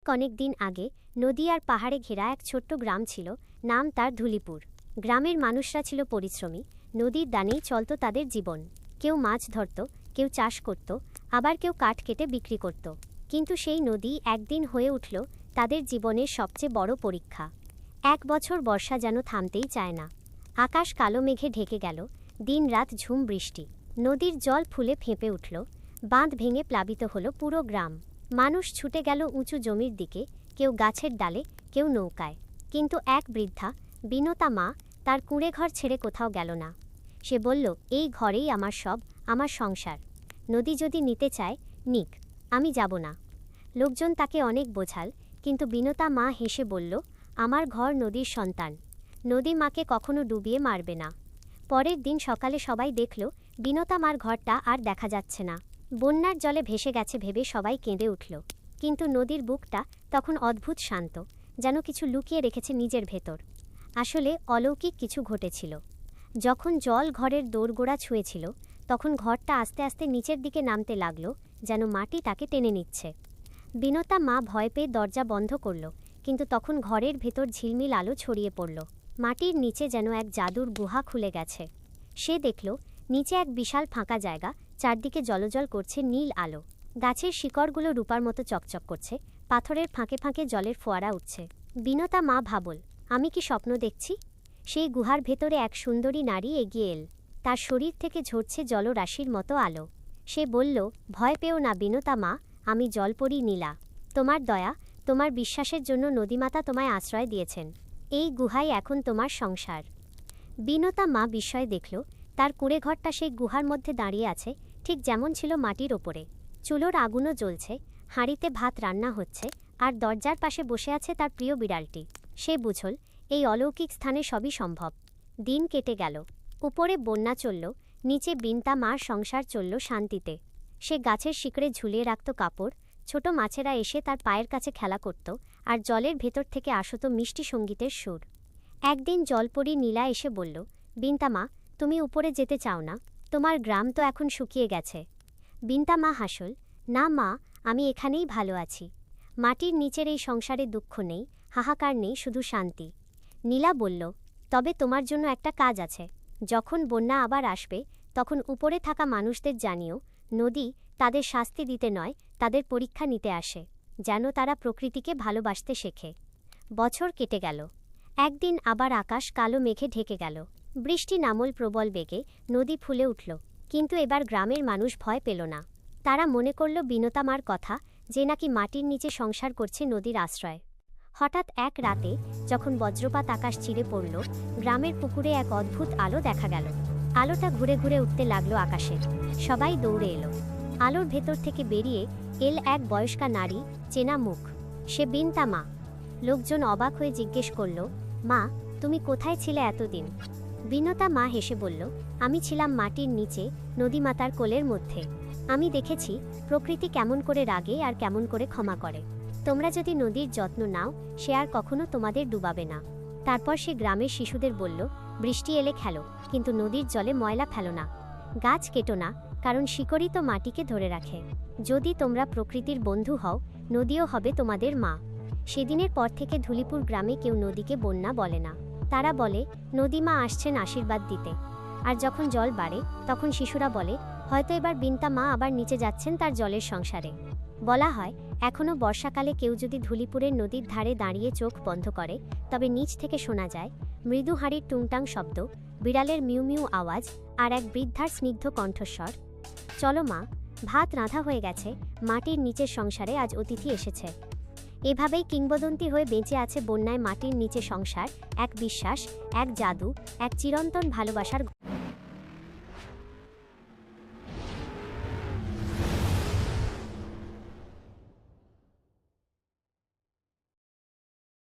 অনেক দিন আগে নদী আর পাহাড়ে ঘেরা এক ছোট্ট গ্রাম ছিল, নাম তার ধুলিপুর। গ্রামের মানুষরা ছিল পরিশ্রমী, নদীর দানেই চলত তাদের জীবন। কেউ মাছ ধরত, কেউ চাষ করত, আবার কেউ কাঠ কেটে বিক্রি করত। কিন্তু সেই নদী একদিন হয়ে উঠল তাদের জীবনের সবচেয়ে বড় পরীক্ষা। এক বছর বর্ষা যেন থামতেই চায় না। আকাশ কালো মেঘে ঢেকে গেল, দিন রাত ঝুম বৃষ্টি। নদীর জল ফুলে ফেঁপে উঠল, বাঁধ ভেঙে প্লাবিত হলো পুরো গ্রাম। মানুষ ছুটে গেল উঁচু জমির দিকে, কেউ গাছের ডালে, কেউ নৌকায়। কিন্তু এক বৃদ্ধা, বিনতা মা, তার কুঁড়ে ঘর ছেড়ে কোথাও গেল না। সে বলল, এই ঘরেই আমার সব, আমার সংসার। নদী যদি নিতে চায় নিক, আমি যাব না। লোকজন তাকে অনেক বোঝাল, কিন্তু বিনতা মা হেসে বলল, আমার ঘর নদীর সন্তান, নদী মাকে কখনো ডুবিয়ে মারবে না। পরের দিন সকালে সবাই দেখল বিনতা মার ঘরটা আর দেখা যাচ্ছে না। বন্যার জলে ভেসে গেছে ভেবে সবাই কেঁদে উঠল। কিন্তু নদীর বুকটা তখন অদ্ভুত শান্ত, যেন কিছু লুকিয়ে রেখেছে নিজের ভেতর। আসলে অলৌকিক কিছু ঘটেছিল। যখন জল ঘরের দোরগোড়া ছুঁয়েছিল, তখন ঘরটা আস্তে আস্তে নিচের দিকে নামতে লাগল, যেন মাটি তাকে টেনে নিচ্ছে। বিনতা মা ভয় পেয়ে দরজা বন্ধ করল, কিন্তু তখন ঘরের ভেতর ঝিলমিল আলো ছড়িয়ে পড়ল। মাটির নিচে যেন এক জাদুর গুহা খুলে গেছে। সে দেখল নিচে এক বিশাল ফাঁকা জায়গা, চারদিকে জলজল করছে নীল আলো। গাছের শিকড়গুলো রূপার মতো চকচক করছে, পাথরের ফাঁকে ফাঁকে জলের ফোয়ারা উঠছে। বিনতা মা ভাবল, আমি কি স্বপ্ন দেখছি? সেই গুহার ভেতরে এক সুন্দরী নারী এগিয়ে এল। তার শরীর থেকে ঝরছে জলরাশির মতো আলো। সে বলল, ভয় পেও না বিনতা মা, আমি জলপরী নীলা। তোমার দয়া, তোমার বিশ্বাসের জন্য নদীমাতা তোমায় আশ্রয় দিয়েছেন। এই গুহাই এখন তোমার সংসার। বিনতা মা বিস্ময়ে দেখল তার কুঁড়ে ঘরটা সেই গুহার মধ্যে দাঁড়িয়ে আছে, ঠিক যেমন ছিল মাটির ওপরে। চুলোর আগুনও জ্বলছে, হাঁড়িতে ভাত রান্না হচ্ছে, আর দরজার পাশে বসে আছে তার প্রিয় বিড়ালটি। সে বুঝল এই অলৌকিক স্থানে সবই সম্ভব। দিন কেটে গেল, উপরে বন্যা চলল, নিচে বিনতা মার সংসার চলল শান্তিতে। সে গাছের শিকড়ে ঝুলিয়ে রাখত কাপড়, ছোট মাছেরা এসে তার পায়ের কাছে খেলা করত, আর জলের ভেতর থেকে আসত মিষ্টি সঙ্গীতের সুর। একদিন জলপরী নীলা এসে বলল, বিনতা মা, তুমি উপরে যেতে চাও না? তোমার গ্রাম তো এখন শুকিয়ে গেছে। বিনতা মা হাসল, না মা, আমি এখানেই ভালো আছি। মাটির নিচের এই সংসারে দুঃখ নেই, হাহাকার নেই, শুধু শান্তি। নীলা বলল, তবে তোমার জন্য একটা কাজ আছে। যখন বন্যা আবার আসবে, তখন উপরে থাকা মানুষদের জানিও, নদী তাদের শাস্তি দিতে নয়, তাদের পরীক্ষা নিতে আসে, যেন তারা প্রকৃতিকে ভালোবাসতে শেখে। বছর কেটে গেল। একদিন আবার আকাশ কালো মেঘে ঢেকে গেল, বৃষ্টি নামল প্রবল বেগে, নদী ফুলে উঠল। কিন্তু এবার গ্রামের মানুষ ভয় পেল না। তারা মনে করল বিনতা মার কথা, যে নাকি মাটির নিচে সংসার করছে নদীর আশ্রয়। হঠাৎ এক রাতে যখন বজ্রপাত আকাশ চিরে পড়ল, গ্রামের পুকুরে এক অদ্ভুত আলো দেখা গেল। আলোটা ঘুরে ঘুরে উঠতে লাগলো আকাশে। সবাই দৌড়ে এলো। আলোর ভেতর থেকে বেরিয়ে এল এক বয়স্কা নারী, চেনা মুখ। সে বিনতা মা। লোকজন অবাক হয়ে জিজ্ঞেস করল, মা, তুমি কোথায় ছিলে এতদিন? বিনতা মা হেসে বলল, আমি ছিলাম মাটির নিচে, নদীমাতার কোলের মধ্যে। আমি দেখেছি প্রকৃতি কেমন করে রাগে আর কেমন করে ক্ষমা করে। তোমরা যদি নদীর যত্ন নাও, সে আর কখনো তোমাদের ডুবাবে না। তারপর সে গ্রামের শিশুদের বলল, বৃষ্টি এলে খেলো, কিন্তু নদীর জলে ময়লা ফেলো না। গাছ কেটো না, কারণ শিকড়ই তো মাটিকে ধরে রাখে। যদি তোমরা প্রকৃতির বন্ধু হও, নদীও হবে তোমাদের মা। সেদিনের পর থেকে ধুলিপুর গ্রামে কেউ নদীকে বন্যা বলে না। তারা বলে, নদীমা আসছেন আশীর্বাদ দিতে। আর যখন জল বাড়ে, তখন শিশুরা বলে, হয়তো এবার বিনতা মা আবার নিচে যাচ্ছেন তার জলের সংসারে। বলা হয়, এখনও বর্ষাকালে কেউ যদি ধুলিপুরের নদীর ধারে দাঁড়িয়ে চোখ বন্ধ করে, তবে নিচ থেকে শোনা যায় মৃদু হাঁড়ির টুংটাং শব্দ, বিড়ালের মিউ মিউ আওয়াজ, আর এক বৃদ্ধার স্নিগ্ধ কণ্ঠস্বর। চলো মা, ভাত রাঁধা হয়ে গেছে, মাটির নিচের সংসারে আজ অতিথি এসেছে। এভাবেই কিংবদন্তি হয়ে বেঁচে আছে বন্যায় মাটির নিচে সংসার, এক বিশ্বাস, এক জাদু, এক চিরন্তন ভালোবাসার।